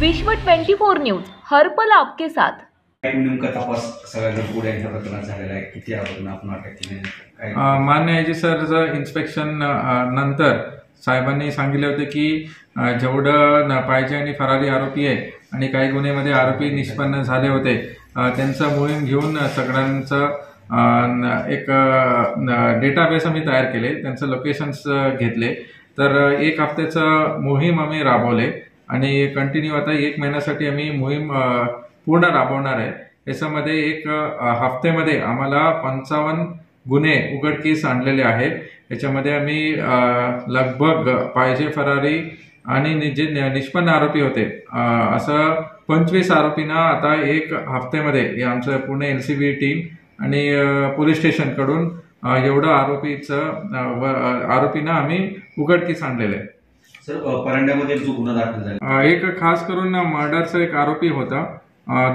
विश्व 24 न्यूज हर पल आपके साथ। नेमका तपास सगळ्या पुढे यांच्या प्रकरणात झालेला आहे, किती आरोपींना आपण अटक केली? मान्य आयजी सर इन्स्पेक्शन नंतर साहेबांनी सांगितले होते की जेवढं पाहिजे आणि फरारी आरोपी आहे आणि काही गुन्ह्यामध्ये आरोपी निष्पन्न झाले होते त्यांचा मोहीम घेऊन सगळ्यांचं एक डेटाबेस आम्ही तयार केले, त्यांचं लोकेशन्स घेतले। तर एक हफ्त्याचं मोहीम आम्ही राबवले आणि कंटिन्यू आता 1 महिन्यासाठी आम्ही मोहीम पूर्ण राबवणार आहे। याच्यामध्ये एक हफ्त्यामध्ये आम्हाला 55 गुन्हे उघडकीस आणलेले आहेत। याच्यामध्ये आम्ही लगभग पाहिजे फरारी आणि जे निष्पन्न आरोपी होते असं 25 आरोपींना आता एक हफ्त्यामध्ये आमचं पुणे एलसीबी टीम आणि पोलीस स्टेशन कडून एवढं आरोपींना आम्ही उघडकीस आणलेले आहे। सर, परंड्यामध्ये जो गुन्हा दाखल झाला एक खास करून मर्डरचा एक आरोपी होता,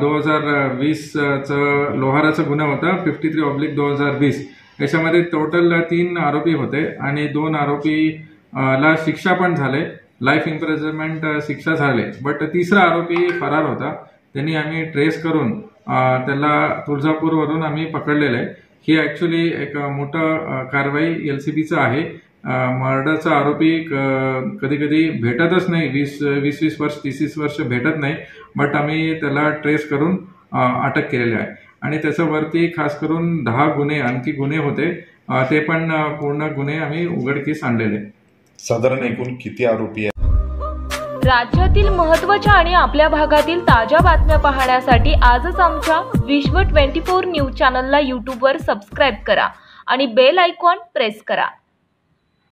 2020 लोहाराचा गुन्हा होता 53/2020। याच्यामध्ये टोटल 3 आरोपी होते आणि 2 आरोपीला शिक्षा पण झाले, लाईफ इम्प्रिझनमेंट शिक्षा झाले। बट तिसरा आरोपी फरार होता, त्यांनी आम्ही ट्रेस करून त्याला तुळजापूरवरून आम्ही पकडलेलं आहे। ही ऍक्च्युली एक मोठं कारवाई एलसीबीचं आहे। मर्डरचा आरोपी कधी कधी भेटतच नाही, 20 वर्ष 30 वर्ष भेटत नाही, बट आम्ही त्याला ट्रेस करून अटक केलेली आहे। आणि त्याच्यावरती खास करून 10 गुन्हे आणखी गुन्हे होते, ते पण पूर्ण गुन्हे आम्ही उघडकीस आणलेले। साधारण एकूण किती आरोपी आहेत? राज्यातील महत्त्वाच्या आणि आपल्या भागातील ताज्या बातम्या पाहण्यासाठी आजच आमच्या विश्व 24 न्यूज चॅनलला यूट्यूबवर सबस्क्राईब करा आणि बेल आयकॉन प्रेस करा।